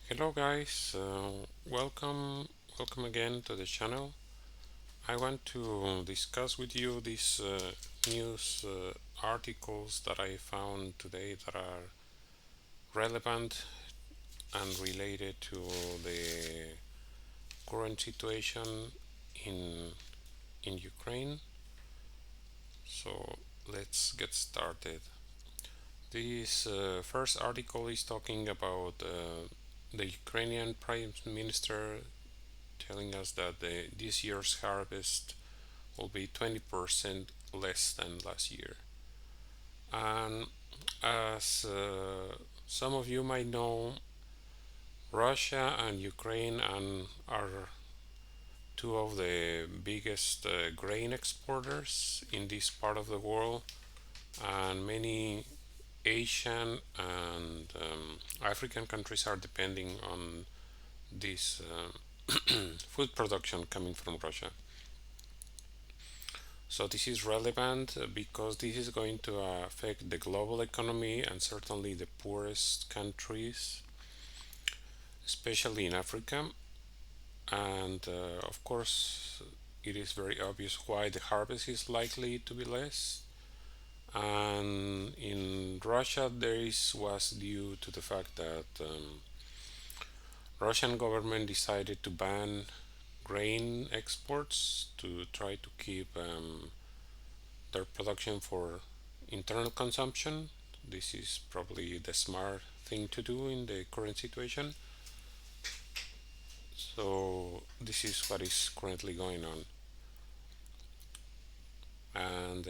Hello guys, welcome again to the channel. I want to discuss with you these news articles that I found today that are relevant and related to the current situation in Ukraine. So let's get started. This first article is talking about the Ukrainian Prime Minister telling us that this year's harvest will be 20% less than last year. And as some of you might know, Russia and Ukraine are two of the biggest grain exporters in this part of the world, and many Asian and African countries are depending on this food production coming from Russia. So this is relevant because this is going to affect the global economy and certainly the poorest countries, especially in Africa. And of course, it is very obvious why the harvest is likely to be less. And in Russia, this was due to the fact that Russian government decided to ban grain exports to try to keep their production for internal consumption. This is probably the smart thing to do in the current situation. So this is what is currently going on, and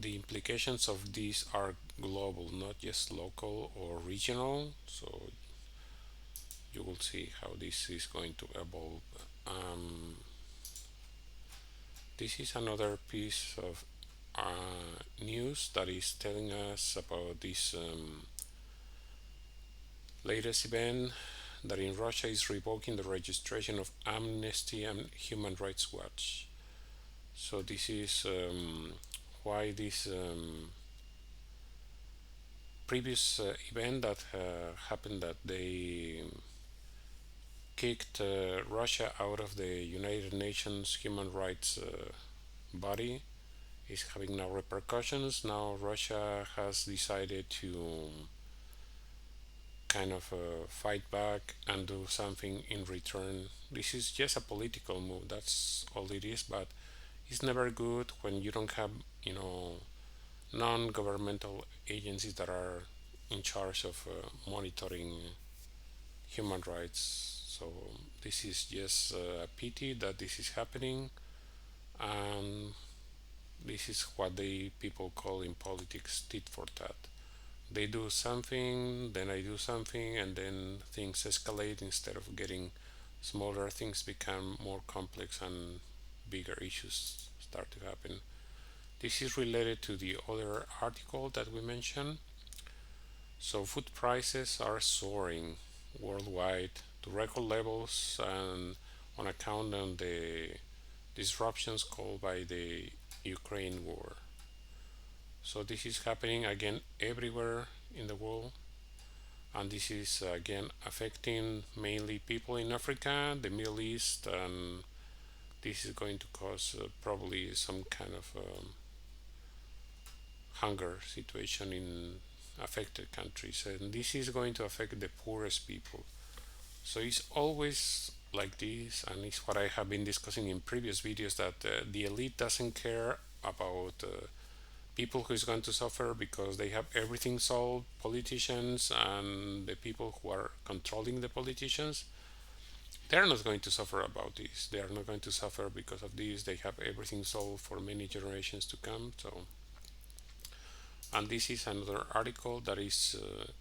the implications of these are global, not just local or regional. So you will see how this is going to evolve. This is another piece of news that is telling us about this latest event that in Russia is revoking the registration of Amnesty and Human Rights Watch. So this is why this previous event that happened, that they kicked Russia out of the United Nations human rights body, is having now repercussions. Now Russia has decided to kind of fight back and do something in return. This is just a political move. That's all it is. But it's never good when you don't have, non-governmental agencies that are in charge of monitoring human rights. So this is just a pity that this is happening, and this is what the people call in politics tit for tat. They do something, then I do something, and then things escalate. Instead of getting smaller, things become more complex and bigger issues start to happen. This is related to the other article that we mentioned. So food prices are soaring worldwide to record levels, and on account of the disruptions caused by the Ukraine war. So this is happening again everywhere in the world, and this is again affecting mainly people in Africa, the Middle East, and this is going to cause probably some kind of hunger situation in affected countries, and this is going to affect the poorest people. So it's always like this, and it's what I have been discussing in previous videos, that the elite doesn't care about people who is going to suffer because they have everything solved. Politicians and the people who are controlling the politicians, they're not going to suffer about this. They are not going to suffer because of this. They have everything solved for many generations to come. So, and this is another article that is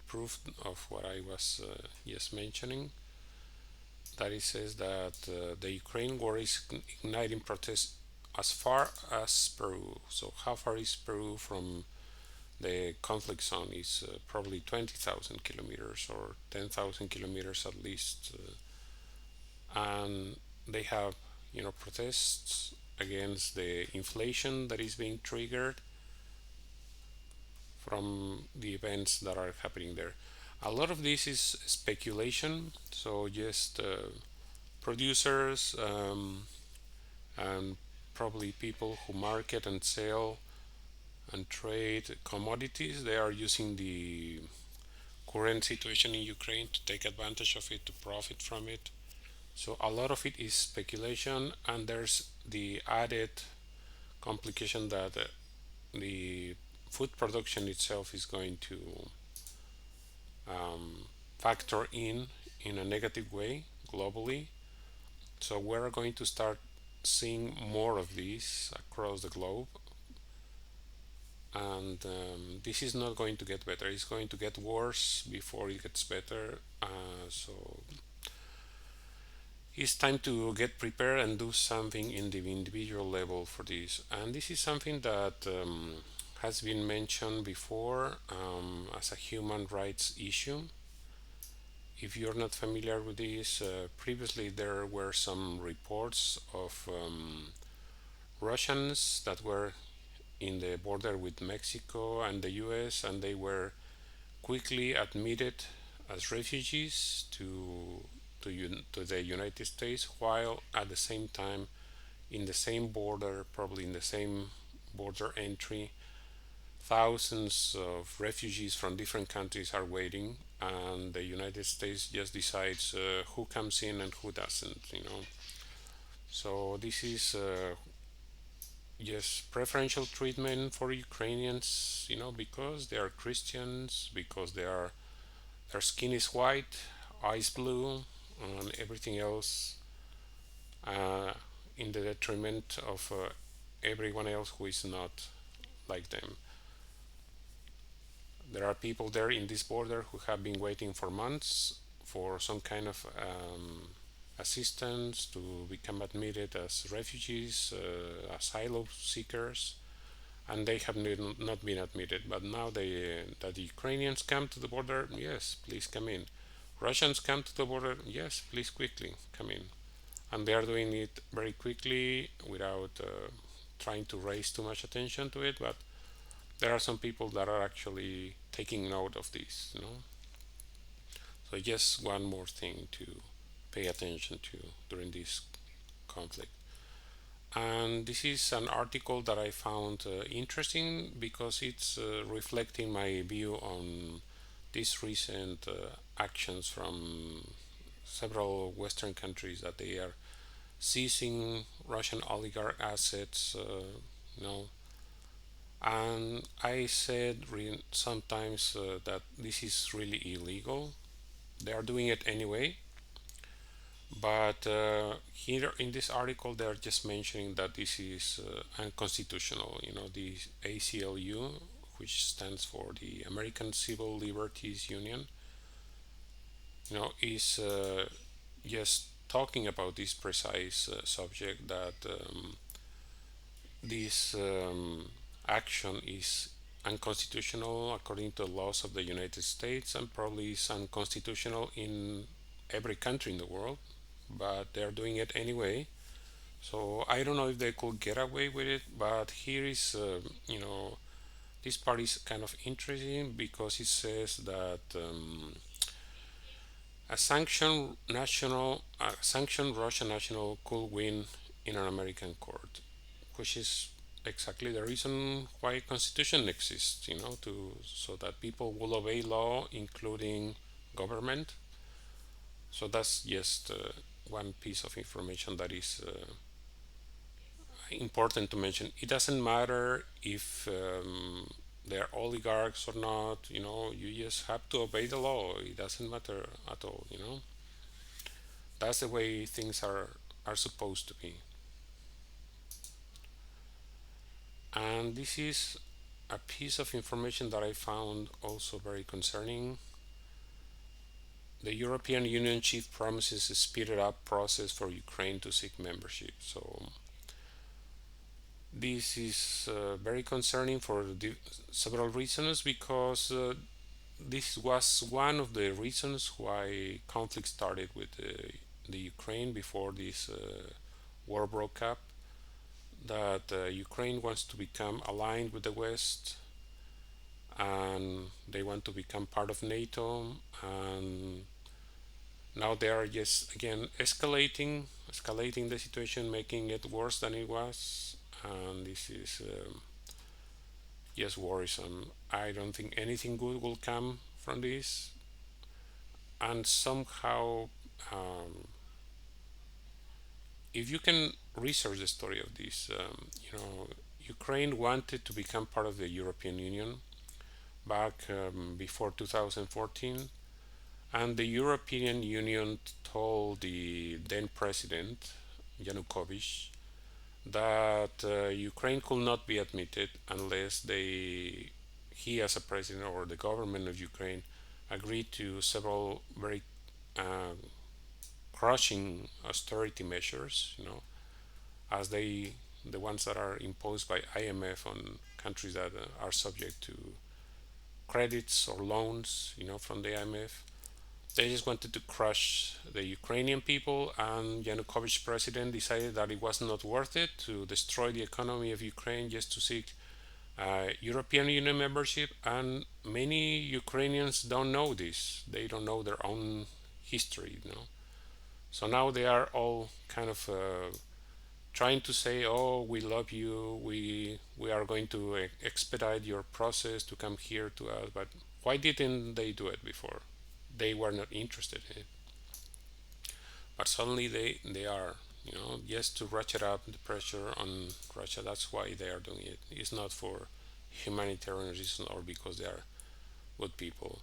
proof of what I was just mentioning. That it says that the Ukraine war is igniting protests as far as Peru. So, how far is Peru from the conflict zone? Is probably 20,000 kilometers or 10,000 kilometers at least. And they have, protests against the inflation that is being triggered from the events that are happening there. A lot of this is speculation, so just producers and probably people who market and sell and trade commodities, they are using the current situation in Ukraine to take advantage of it, to profit from it. So a lot of it is speculation, and there's the added complication that the food production itself is going to factor in a negative way globally. So we're going to start seeing more of these across the globe, and this is not going to get better. It's going to get worse before it gets better. So it's time to get prepared and do something in the individual level for this. And this is something that has been mentioned before as a human rights issue. If you're not familiar with this, previously there were some reports of Russians that were in the border with Mexico and the US, and they were quickly admitted as refugees to the United States, while at the same time, in the same border, probably in the same border entry, thousands of refugees from different countries are waiting, and the United States just decides who comes in and who doesn't. So this is just preferential treatment for Ukrainians, because they are Christians, because their skin is white, eyes blue, and everything else, uh, in the detriment of everyone else who is not like them. There are people there in this border who have been waiting for months for some kind of assistance to become admitted as refugees, asylum seekers, and they have not been admitted. But now that the Ukrainians come to the border, yes, please come in. Russians come to the border, yes, please quickly come in. And they are doing it very quickly without trying to raise too much attention to it. But there are some people that are actually taking note of this. So just one more thing to pay attention to during this conflict. And this is an article that I found interesting because it's reflecting my view on these recent actions from several Western countries that they are seizing Russian oligarch assets, you know. And I said sometimes that this is really illegal. They are doing it anyway, but here in this article, they're just mentioning that this is unconstitutional. The ACLU, which stands for the American Civil Liberties Union, is just talking about this precise subject that this action is unconstitutional according to the laws of the United States, and probably is unconstitutional in every country in the world, but they're doing it anyway. So I don't know if they could get away with it, but here is, this part is kind of interesting because it says that a sanctioned Russian national could win in an American court, which is exactly the reason why constitution exists, to so that people will obey law, including government. So that's just one piece of information that is important to mention. It doesn't matter if they're oligarchs or not. You just have to obey the law. It doesn't matter at all. That's the way things are supposed to be. And this is a piece of information that I found also very concerning. The European Union chief promises a speeded up process for Ukraine to seek membership. So this is very concerning for several reasons, because this was one of the reasons why conflict started with the Ukraine before this war broke up. That Ukraine wants to become aligned with the West, and they want to become part of NATO. And now they are just again escalating the situation, making it worse than it was, and this is just worrisome. I don't think anything good will come from this, and somehow, um, if you can research the story of this, Ukraine wanted to become part of the European Union back before 2014, and the European Union told the then president Yanukovych that Ukraine could not be admitted unless he as a president or the government of Ukraine agreed to several very uh, crushing austerity measures, as the ones that are imposed by IMF on countries that are subject to credits or loans, from the IMF. They just wanted to crush the Ukrainian people, and Yanukovych president decided that it was not worth it to destroy the economy of Ukraine just to seek European Union membership. And many Ukrainians don't know this; they don't know their own history. So now they are all kind of trying to say, "Oh, we love you. We are going to expedite your process to come here to us." But why didn't they do it before? They were not interested in it. But suddenly they are, just to ratchet up the pressure on Russia. That's why they are doing it. It's not for humanitarian reasons or because they are good people.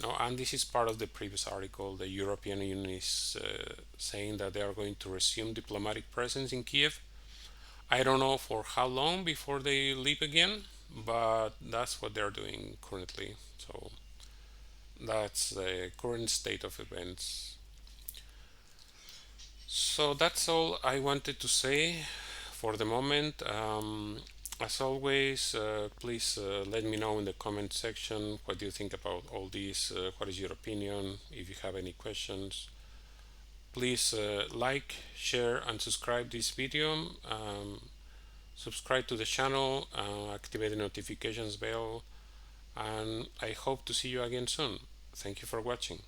No, and this is part of the previous article. The European Union is saying that they are going to resume diplomatic presence in Kiev. I don't know for how long before they leave again, but that's what they're doing currently. So that's the current state of events. So that's all I wanted to say for the moment. As always, please let me know in the comment section what you think about all this. What is your opinion? If you have any questions, please like, share, and subscribe this video. Subscribe to the channel, activate the notifications bell, and I hope to see you again soon. Thank you for watching.